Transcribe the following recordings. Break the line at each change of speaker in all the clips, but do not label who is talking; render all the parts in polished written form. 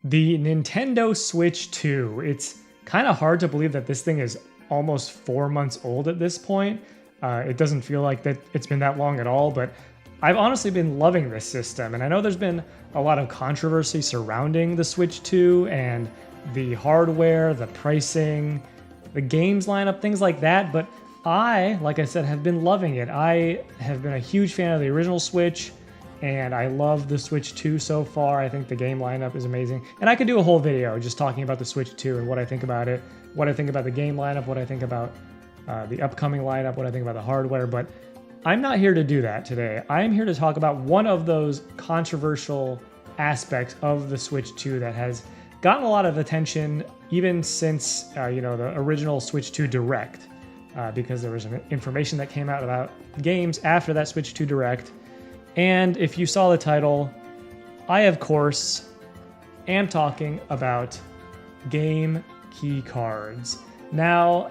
The Nintendo Switch 2. It's kind of hard to believe that this thing is almost 4 months old at this point. It doesn't feel like that it's been that long at all, but I've honestly been loving this system. And I know there's been a lot of controversy surrounding the Switch 2 and the hardware, the pricing, the games lineup, things like that. But I, like I said, have been loving it. I have been a huge fan of the original Switch, and I love the Switch 2 so far. I think the game lineup is amazing. And I could do a whole video just talking about the Switch 2 and what I think about it, what I think about the game lineup, what I think about the upcoming lineup, what I think about the hardware, but I'm not here to do that today. I am here to talk about one of those controversial aspects of the Switch 2 that has gotten a lot of attention even since the original Switch 2 Direct, because there was some information that came out about games after that Switch 2 Direct. And if you saw the title, I of course am talking about game key cards. Now,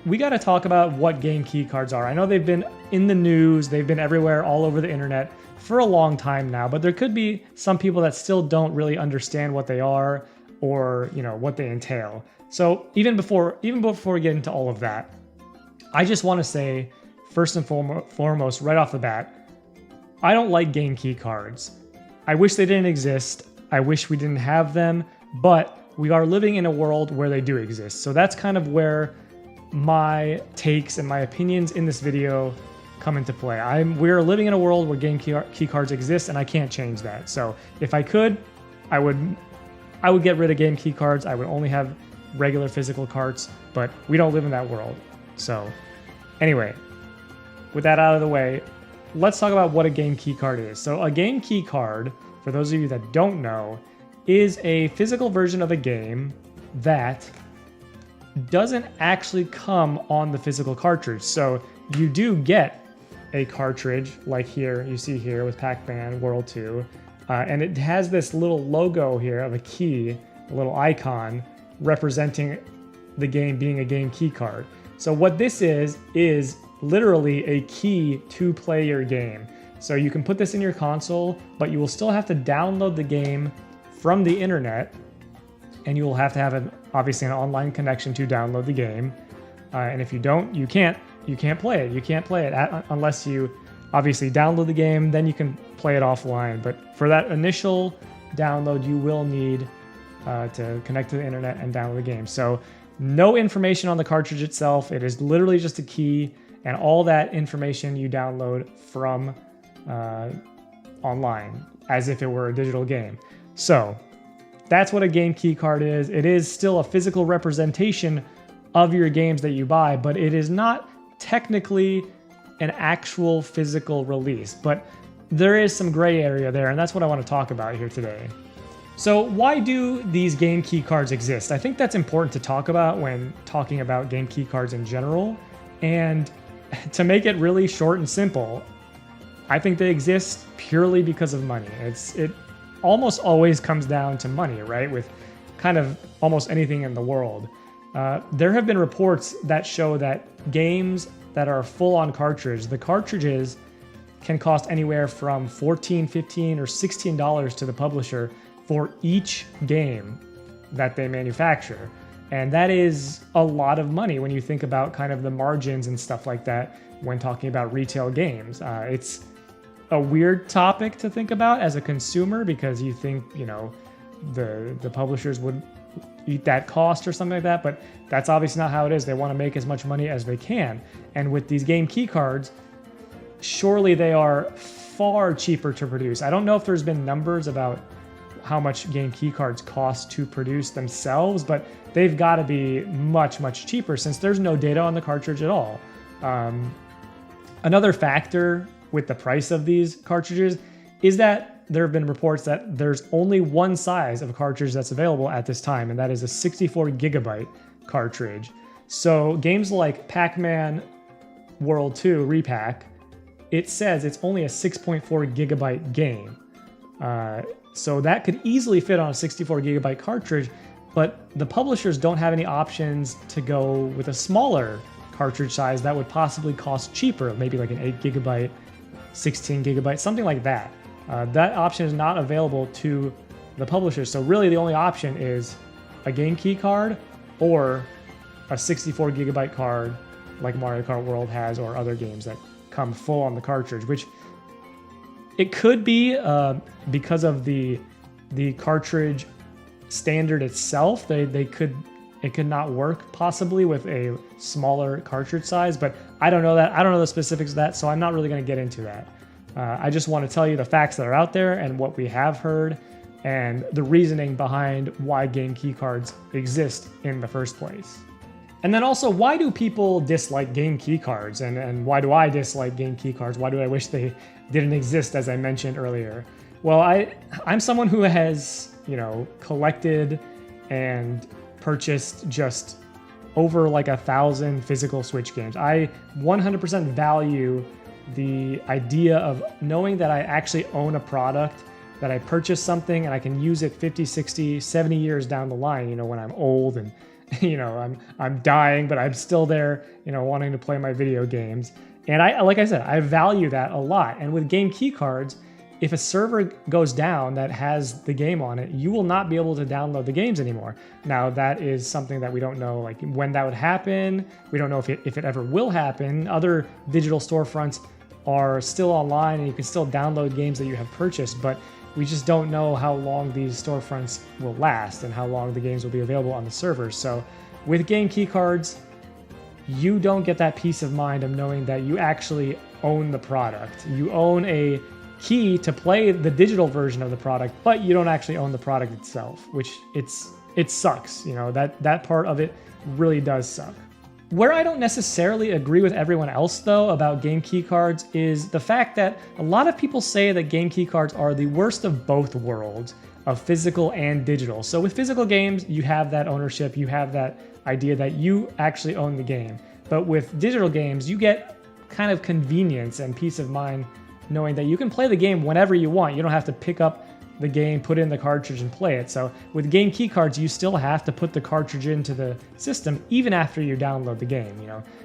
we got to talk about what game key cards are. I know they've been in the news, they've been everywhere, all over the internet for a long time now, but there could be some people that still don't really understand what they are or, what they entail. So even before we get into all of that, I just want to say, first and foremost, right off the bat, I don't like game key cards. I wish they didn't exist. I wish we didn't have them, but we are living in a world where they do exist. So that's kind of where my takes and my opinions in this video come into play. We're living in a world where game key cards exist, and I can't change that. So if I could, I would get rid of game key cards. I would only have regular physical cards, but we don't live in that world. So anyway, with that out of the way, let's talk about what a game key card is. So a game key card, for those of you that don't know, is a physical version of a game that doesn't actually come on the physical cartridge. So you do get a cartridge like here, you see here with Pac-Man World 2, and it has this little logo here of a key, a little icon representing the game being a game key card. So what this is literally a key to play your game. So you can put this in your console, but you will still have to download the game from the internet, and you will have to have obviously an online connection to download the game. And if you don't, you can't play it. You can't play it unless you obviously download the game, then you can play it offline. But for that initial download, you will need to connect to the internet and download the game. So no information on the cartridge itself. It is literally just a key, and all that information you download from online as if it were a digital game. So that's what a game key card is. It is still a physical representation of your games that you buy, but it is not technically an actual physical release. But there is some gray area there, and that's what I want to talk about here today. So why do these game key cards exist? I think that's important to talk about when talking about game key cards in general. And to make it really short and simple, I think they exist purely because of money. It almost always comes down to money, right? With kind of almost anything in the world. There have been reports that show that games that are full on cartridge, the cartridges can cost anywhere from $14, $15, or $16 to the publisher for each game that they manufacture. And that is a lot of money when you think about kind of the margins and stuff like that when talking about retail games. It's a weird topic to think about as a consumer, because you think, the publishers would eat that cost or something like that, but that's obviously not how it is. They want to make as much money as they can. And with these game key cards, surely they are far cheaper to produce. I don't know if there's been numbers about how much game key cards cost to produce themselves, but they've got to be much, much cheaper since there's no data on the cartridge at all. Another factor with the price of these cartridges is that there have been reports that there's only one size of cartridge that's available at this time, and that is a 64 gigabyte cartridge. So games like Pac-Man World 2 Repack, it says it's only a 6.4 gigabyte game. So that could easily fit on a 64 gigabyte cartridge, but the publishers don't have any options to go with a smaller cartridge size that would possibly cost cheaper, maybe like an 8 gigabyte, 16 gigabyte, something like that. That option is not available to the publishers. So really the only option is a game key card or a 64 gigabyte card like Mario Kart World has, or other games that come full on the cartridge, which it could be because of the cartridge standard itself. It could not work possibly with a smaller cartridge size, but I don't know that. I don't know the specifics of that, so I'm not really going to get into that. I just want to tell you the facts that are out there and what we have heard and the reasoning behind why game key cards exist in the first place. And then also, why do people dislike game key cards? And why do I dislike game key cards? Why do I wish they didn't exist, as I mentioned earlier? Well, I'm someone who has, collected and purchased just over like 1,000 physical Switch games. I 100% value the idea of knowing that I actually own a product, that I purchased something and I can use it 50, 60, 70 years down the line, when I'm old and I'm dying, but I'm still there, wanting to play my video games. And like I said, I value that a lot. And with game key cards, if a server goes down that has the game on it, you will not be able to download the games anymore. Now, that is something that we don't know, like when that would happen. We don't know if it ever will happen. Other digital storefronts are still online and you can still download games that you have purchased, but we just don't know how long these storefronts will last and how long the games will be available on the servers. So with game key cards, you don't get that peace of mind of knowing that you actually own the product. You own a key to play the digital version of the product, but you don't actually own the product itself, which it sucks. That part of it really does suck. Where I don't necessarily agree with everyone else, though, about game key cards is the fact that a lot of people say that game key cards are the worst of both worlds, of physical and digital. So with physical games, you have that ownership, you have that idea that you actually own the game. But with digital games, you get kind of convenience and peace of mind knowing that you can play the game whenever you want. You don't have to pick up the game, put in the cartridge, and play it. So with game key cards, you still have to put the cartridge into the system even after you download the game.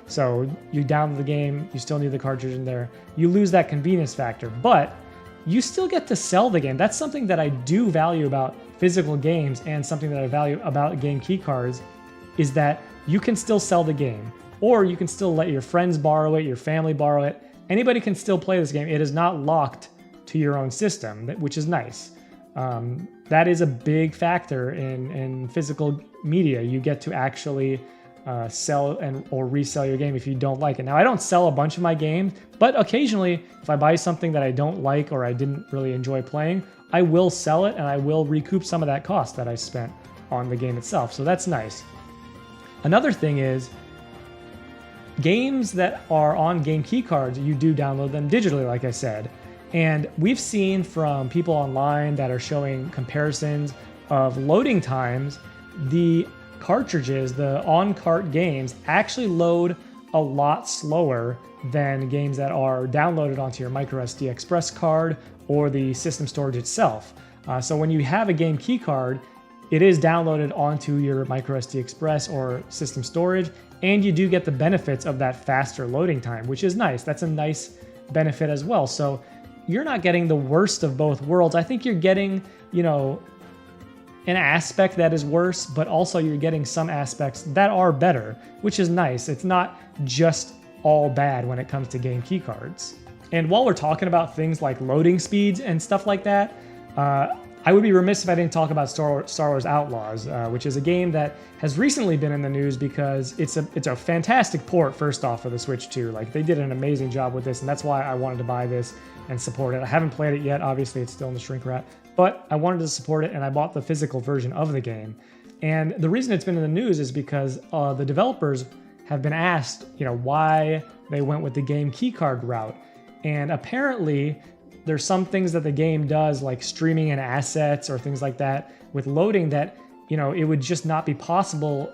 So you download the game, you still need the cartridge in there. You lose that convenience factor, but you still get to sell the game. That's something that I do value about physical games, and something that I value about game key cards is that you can still sell the game, or you can still let your friends borrow it, your family borrow it. Anybody can still play this game. It is not locked to your own system, which is nice. That is a big factor in physical media. You get to actually sell or resell your game if you don't like it. Now, I don't sell a bunch of my games, but occasionally if I buy something that I don't like or I didn't really enjoy playing, I will sell it and I will recoup some of that cost that I spent on the game itself. So that's nice. Another thing is, games that are on game key cards, you do download them digitally, like I said. And we've seen from people online that are showing comparisons of loading times, the cartridges, the on-cart games, actually load a lot slower than games that are downloaded onto your microSD Express card or the system storage itself. So when you have a game key card, it is downloaded onto your microSD Express or system storage, and you do get the benefits of that faster loading time, which is nice. That's a nice benefit as well. So you're not getting the worst of both worlds. I think you're getting, an aspect that is worse, but also you're getting some aspects that are better, which is nice. It's not just all bad when it comes to game key cards. And while we're talking about things like loading speeds and stuff like that, I would be remiss if I didn't talk about Star Wars Outlaws, which is a game that has recently been in the news because it's a fantastic port, first off, for the Switch 2. Like, they did an amazing job with this, and that's why I wanted to buy this and support it. I haven't played it yet. Obviously, it's still in the shrink wrap, but I wanted to support it, and I bought the physical version of the game. And the reason it's been in the news is because the developers have been asked, why they went with the game keycard route. And apparently, there's some things that the game does, like streaming in assets or things like that, with loading that, it would just not be possible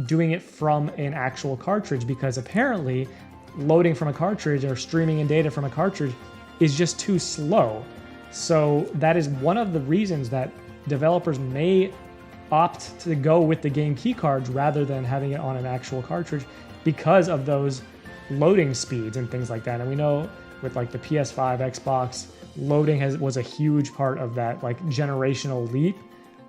doing it from an actual cartridge, because apparently loading from a cartridge or streaming in data from a cartridge is just too slow. So that is one of the reasons that developers may opt to go with the game key cards rather than having it on an actual cartridge, because of those loading speeds and things like that. And we know with like the PS5, Xbox loading was a huge part of that like generational leap,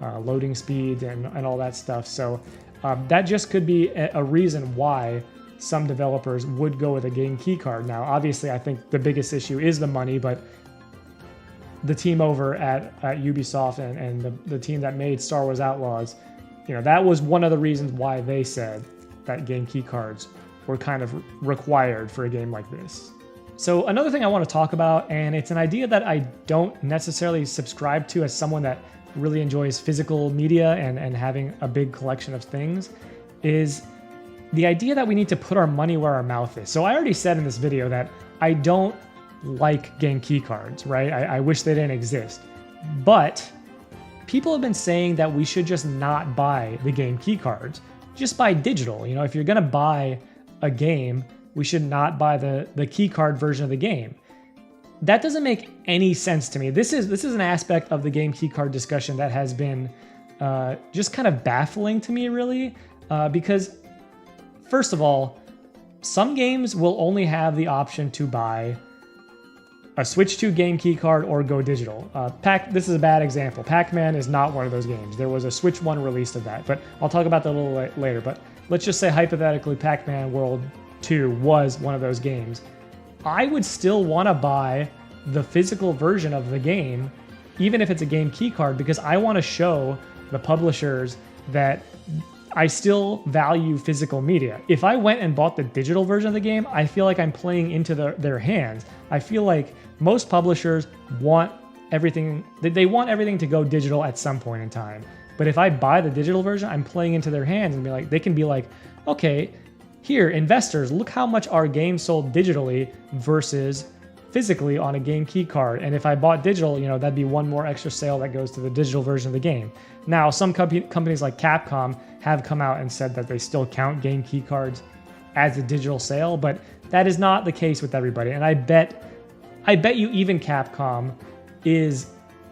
loading speed and all that stuff. So that just could be a reason why some developers would go with a game key card. Now, obviously, I think the biggest issue is the money, but the team over at Ubisoft and the team that made Star Wars Outlaws, that was one of the reasons why they said that game key cards were kind of required for a game like this. So another thing I want to talk about, and it's an idea that I don't necessarily subscribe to as someone that really enjoys physical media and having a big collection of things, is the idea that we need to put our money where our mouth is. So I already said in this video that I don't like game key cards, right? I wish they didn't exist. But people have been saying that we should just not buy the game key cards. Just buy digital. If you're gonna buy a game, we should not buy the key card version of the game. That doesn't make any sense to me. This is an aspect of the game key card discussion that has been just kind of baffling to me, really, because first of all, some games will only have the option to buy a Switch 2 game key card or go digital. This is a bad example. Pac-Man is not one of those games. There was a Switch 1 release of that, but I'll talk about that a little later. But let's just say hypothetically Pac-Man World 2 was one of those games. I would still want to buy the physical version of the game, even if it's a game key card, because I want to show the publishers that I still value physical media. If I went and bought the digital version of the game, I feel like I'm playing into their hands. I feel like most publishers want everything, they want everything to go digital at some point in time. But if I buy the digital version, I'm playing into their hands and they can be like, okay, here, investors, look how much our game sold digitally versus physically on a game key card. And if I bought digital, that'd be one more extra sale that goes to the digital version of the game. Now, some companies like Capcom have come out and said that they still count game key cards as a digital sale, but that is not the case with everybody. And I bet you even Capcom is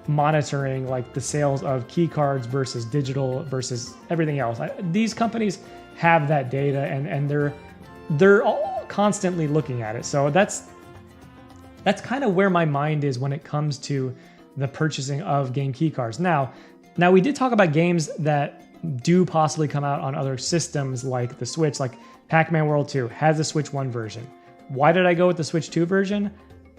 monitoring like the sales of key cards versus digital versus everything else. These companies have that data and they're all constantly looking at it. So that's kind of where my mind is when it comes to the purchasing of game key cards. Now we did talk about games that do possibly come out on other systems like the Switch, like Pac-Man World 2 has a Switch 1 version. Why did I go with the Switch 2 version?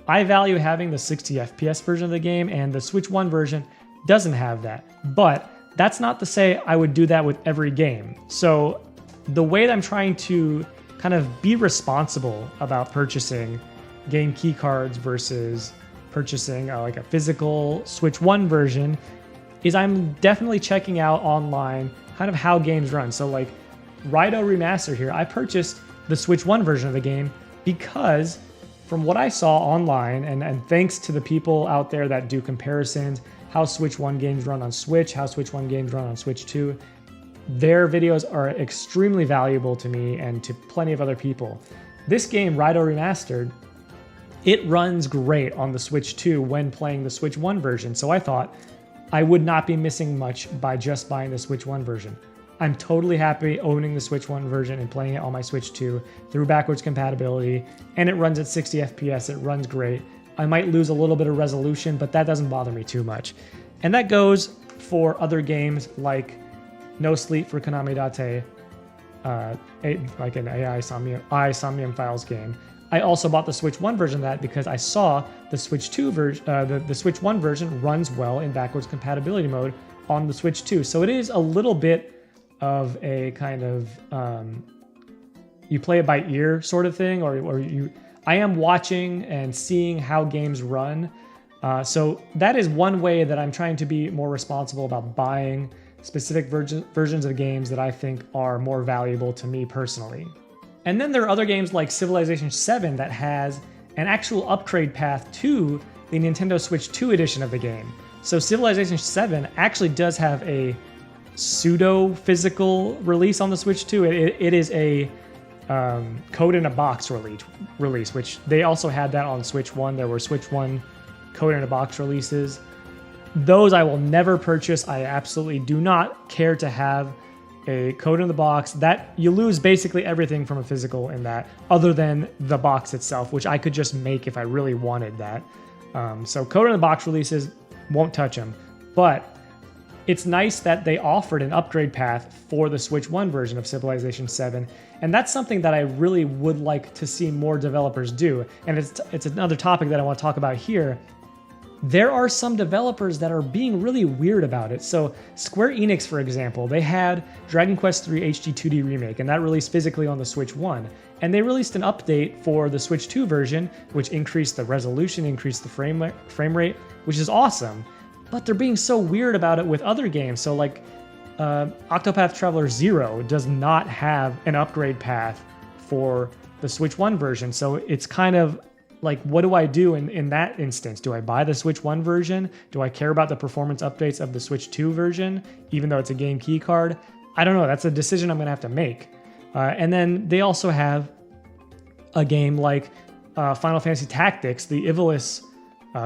I value having the 60 FPS version of the game, and the Switch 1 version doesn't have that. But that's not to say I would do that with every game. So the way that I'm trying to kind of be responsible about purchasing game key cards versus purchasing like a physical Switch 1 version is I'm definitely checking out online kind of how games run. So like Raito Remastered here, I purchased the Switch 1 version of the game because from what I saw online, and thanks to the people out there that do comparisons, how Switch 1 games run on Switch, how Switch 1 games run on Switch 2, their videos are extremely valuable to me and to plenty of other people. This game, Raito Remastered, it runs great on the Switch 2 when playing the Switch 1 version, so I thought I would not be missing much by just buying the Switch 1 version. I'm totally happy owning the Switch 1 version and playing it on my Switch 2 through backwards compatibility, and it runs at 60 FPS, it runs great. I might lose a little bit of resolution, but that doesn't bother me too much. And that goes for other games like No Sleep for Konami Date, like an AI Somnium Files game. I also bought the Switch 1 version of that because I saw the Switch 2 version, the Switch 1 version runs well in backwards compatibility mode on the Switch 2. So it is a little bit of a kind of you play it by ear sort of thing, or I am watching and seeing how games run. So that is one way that I'm trying to be more responsible about buying specific versions of games that I think are more valuable to me personally. And then there are other games like Civilization 7 that has an actual upgrade path to the Nintendo Switch 2 edition of the game. So Civilization 7 actually does have a pseudo-physical release on the Switch 2. It is a code in a box release, which they also had that on Switch 1. There were Switch 1 code in a box releases. Those I will never purchase. I absolutely do not care to have a code in the box. That you lose basically everything from a physical in that, other than the box itself, which I could just make if I really wanted that. So code in the box releases, won't touch them. But it's nice that they offered an upgrade path for the Switch 1 version of Civilization 7, and that's something that I really would like to see more developers do. And it's another topic that I want to talk about here. There are some developers that are being really weird about it. So Square Enix, for example, they had Dragon Quest III HD 2D Remake, and that released physically on the Switch 1. And they released an update for the Switch 2 version, which increased the resolution, increased the frame rate, which is awesome. But they're being so weird about it with other games. So like Octopath Traveler 0 does not have an upgrade path for the Switch 1 version. So it's kind of like, what do I do in that instance? Do I buy the Switch 1 version? Do I care about the performance updates of the Switch 2 version, even though it's a game key card? I don't know. That's a decision I'm going to have to make. And then they also have a game like Final Fantasy Tactics, the Ivalice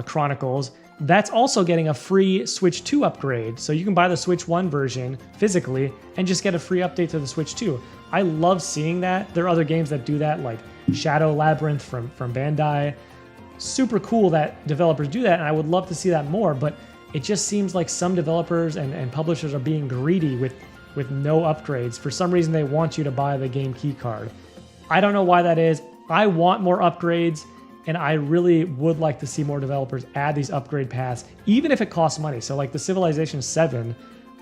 Chronicles. That's also getting a free Switch 2 upgrade. So you can buy the Switch 1 version physically and just get a free update to the Switch 2. I love seeing that. There are other games that do that, like Shadow Labyrinth from Bandai. Super cool that developers do that, and I would love to see that more, but it just seems like some developers and publishers are being greedy with no upgrades. For some reason, they want you to buy the game key card. I don't know why that is. I want more upgrades, and I really would like to see more developers add these upgrade paths, even if it costs money. So like the Civilization 7,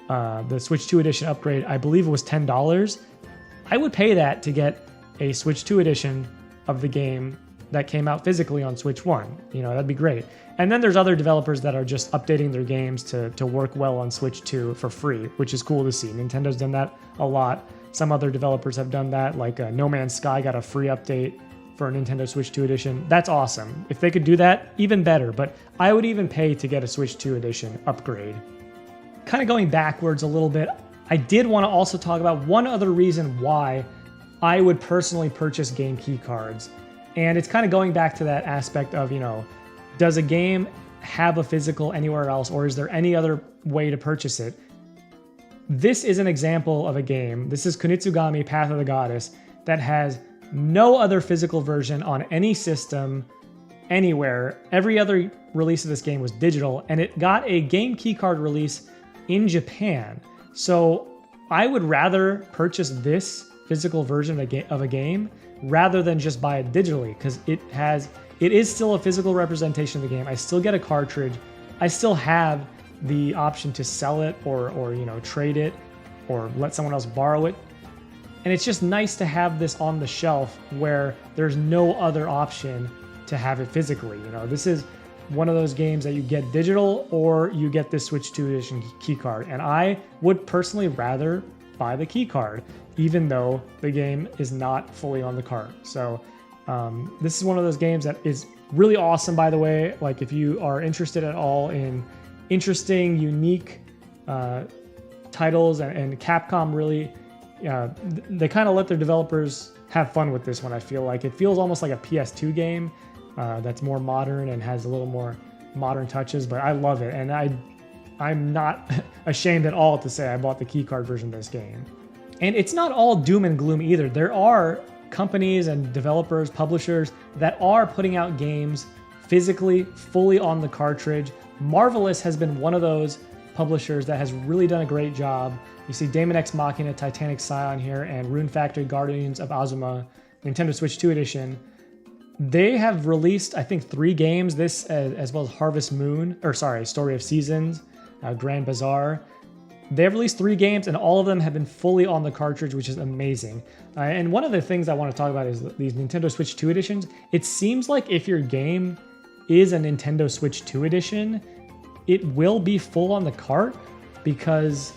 the Switch 2 edition upgrade, I believe it was $10. I would pay that to get a Switch 2 edition of the game that came out physically on Switch 1. You know, that'd be great. And then there's other developers that are just updating their games to work well on Switch 2 for free, which is cool to see. Nintendo's done that a lot. Some other developers have done that, like No Man's Sky got a free update for a Nintendo Switch 2 edition. That's awesome. If they could do that, even better. But I would even pay to get a Switch 2 edition upgrade. Kind of going backwards a little bit, I did want to also talk about one other reason why I would personally purchase game key cards. And it's kind of going back to that aspect of, you know, does a game have a physical anywhere else, or is there any other way to purchase it? This is an example of a game. This is Kunitsugami Path of the Goddess that has no other physical version on any system anywhere. Every other release of this game was digital, and it got a game key card release in Japan. So I would rather purchase this physical version of a game rather than just buy it digitally, because it is still a physical representation of the game. I still get a cartridge. I still have the option to sell it or you know, trade it or let someone else borrow it. And it's just nice to have this on the shelf where there's no other option to have it physically. You know, this is one of those games that you get digital or you get this Switch 2 edition key card. And I would personally rather buy the key card, even though the game is not fully on the cart. So this is one of those games that is really awesome, by the way. Like, if you are interested at all in interesting, unique titles, and Capcom really, they kind of let their developers have fun with this one. I feel like it feels almost like a PS2 game that's more modern and has a little more modern touches, but I love it. And I'm not ashamed at all to say I bought the keycard version of this game. And it's not all doom and gloom either. There are companies and developers, publishers that are putting out games physically, fully on the cartridge. Marvelous has been one of those publishers that has really done a great job. You see Daemon X Machina, Titanic Scion here, and Rune Factory Guardians of Azuma, Nintendo Switch 2 edition. They have released, I think, 3 games, this as well as Harvest Moon, Story of Seasons, Grand Bazaar. They have released 3 games, and all of them have been fully on the cartridge, which is amazing. And one of the things I want to talk about is these Nintendo Switch 2 editions. It seems like if your game is a Nintendo Switch 2 edition, it will be full on the cart, because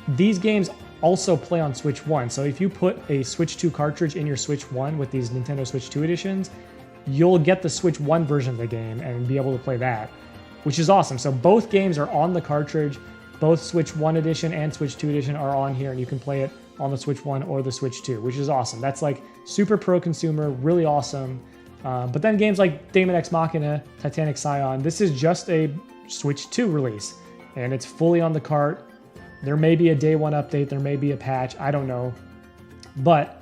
these games also play on Switch 1. So if you put a Switch 2 cartridge in your Switch 1 with these Nintendo Switch 2 editions, you'll get the Switch 1 version of the game and be able to play that, which is awesome. So both games are on the cartridge. Both Switch 1 edition and Switch 2 edition are on here, and you can play it on the Switch 1 or the Switch 2, which is awesome. That's like super pro consumer, really awesome. But then games like Daemon X Machina, Titanic Scion, this is just a Switch 2 release, and it's fully on the cart. There may be a day 1 update, there may be a patch, I don't know. But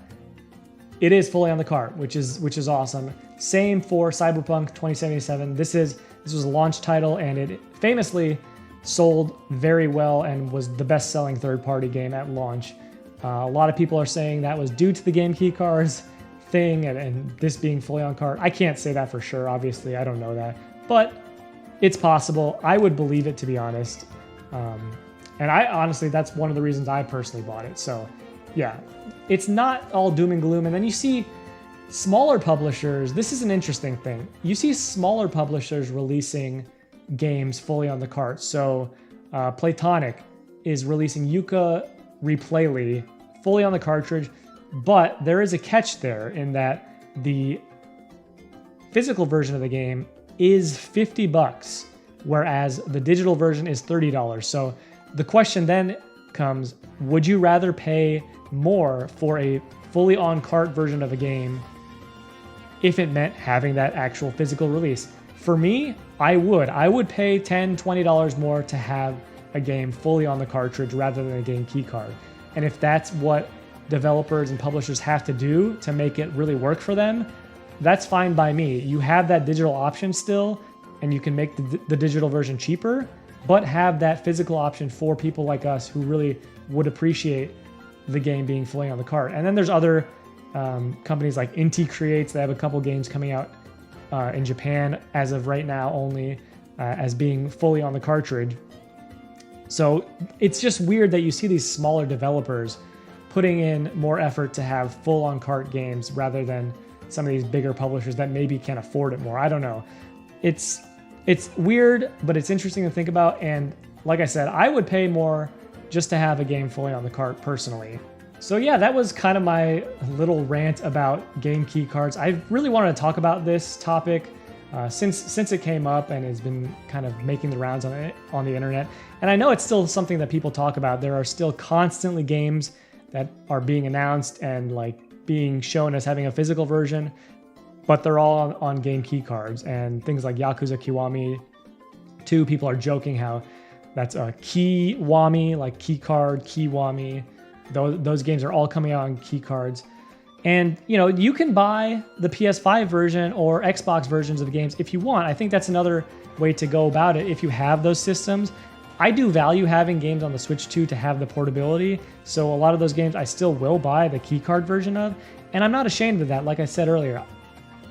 it is fully on the cart, which is awesome. Same for Cyberpunk 2077. This was a launch title, and it famously sold very well and was the best-selling third-party game at launch. A lot of people are saying that was due to the game key cards thing and this being fully on cart. I can't say that for sure, obviously. I don't know that. But it's possible. I would believe it, to be honest. And I honestly, that's one of the reasons I personally bought it. So yeah, it's not all doom and gloom. And then you see smaller publishers. This is an interesting thing. You see smaller publishers releasing games fully on the cart. So Playtonic is releasing Yuka Replayly fully on the cartridge, but there is a catch there in that the physical version of the game is $50, whereas the digital version is $30. So the question then comes, would you rather pay more for a fully on cart version of a game if it meant having that actual physical release? For me, I would pay $10, $20 more to have a game fully on the cartridge rather than a game key card. And if that's what developers and publishers have to do to make it really work for them, that's fine by me. You have that digital option still, and you can make the digital version cheaper, but have that physical option for people like us who really would appreciate the game being fully on the cart. And then there's other companies like Inti Creates. They have a couple games coming out in Japan as of right now only as being fully on the cartridge. So it's just weird that you see these smaller developers putting in more effort to have full on cart games rather than some of these bigger publishers that maybe can afford it more. I don't know. It's weird, but it's interesting to think about. And like I said, I would pay more just to have a game fully on the cart personally. So yeah, that was kind of my little rant about game key cards. I really wanted to talk about this topic since it came up and has been kind of making the rounds on the internet. And I know it's still something that people talk about. There are still constantly games that are being announced and like being shown as having a physical version, but they're all on game key cards. And things like Yakuza Kiwami 2, people are joking how that's a Kiwami, like key card, Kiwami. Those games are all coming out on key cards. And, you know, you can buy the PS5 version or Xbox versions of games if you want. I think that's another way to go about it if you have those systems. I do value having games on the Switch 2 to have the portability. So a lot of those games I still will buy the keycard version of. And I'm not ashamed of that. Like I said earlier,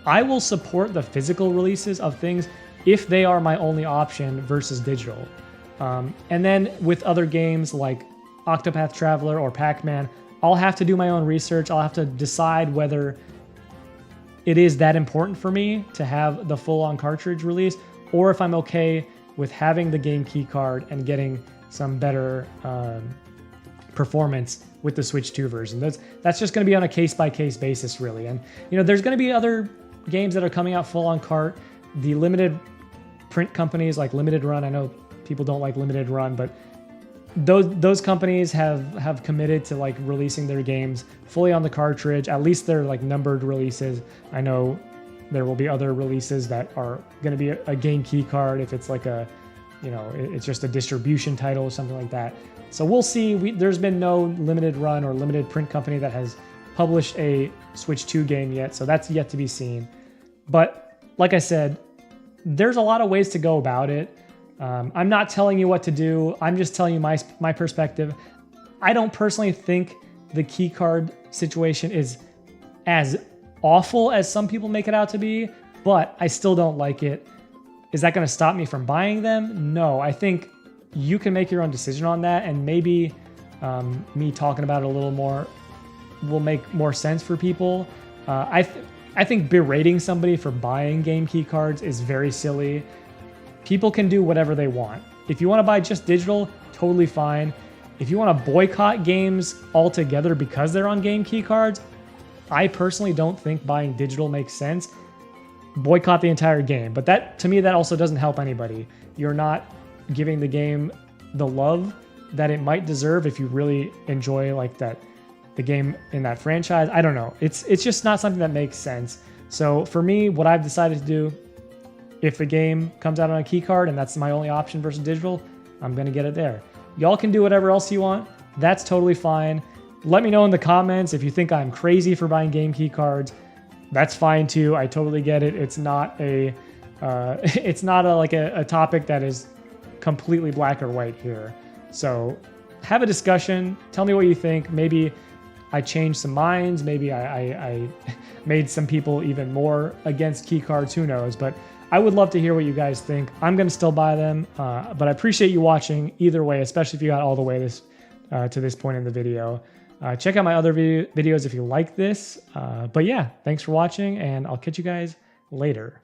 I will support the physical releases of things if they are my only option versus digital. And then with other games like Octopath Traveler or Pac-Man, I'll have to do my own research. I'll have to decide whether it is that important for me to have the full-on cartridge release, or if I'm okay with having the game key card and getting some better performance with the Switch 2 version. That's just going to be on a case-by-case basis, really. And you know, there's going to be other games that are coming out full-on cart. The limited print companies like Limited Run, I know people don't like Limited Run, but those companies have committed to like releasing their games fully on the cartridge. At least they're like numbered releases. I know there will be other releases that are going to be a game key card if it's like a, you know, it's just a distribution title or something like that. So we'll see. There's been no limited run or limited print company that has published a Switch 2 game yet, so that's yet to be seen. But like I said, there's a lot of ways to go about it. I'm not telling you what to do. I'm just telling you my perspective. I don't personally think the key card situation is as awful as some people make it out to be, but I still don't like it. Is that going to stop me from buying them? No, I think you can make your own decision on that, and maybe me talking about it a little more will make more sense for people. I think berating somebody for buying game key cards is very silly. People can do whatever they want. If you want to buy just digital, totally fine. If you want to boycott games altogether because they're on game key cards, I personally don't think buying digital makes sense. Boycott the entire game. But that, to me, that also doesn't help anybody. You're not giving the game the love that it might deserve if you really enjoy like the game in that franchise. I don't know. It's just not something that makes sense. So for me, what I've decided to do, if the game comes out on a key card and that's my only option versus digital, I'm going to get it there. Y'all can do whatever else you want. That's totally fine. Let me know in the comments if you think I'm crazy for buying game key cards. that's fine too. I totally get it. It's not a it's not a topic that is completely black or white here. So have a discussion. Tell me what you think. Maybe I changed some minds. Maybe I made some people even more against key cards. Who knows? But I would love to hear what you guys think. I'm going to still buy them, but I appreciate you watching either way, especially if you got all the way to this point in the video. Check out my other videos if you like this. But yeah, thanks for watching, and I'll catch you guys later.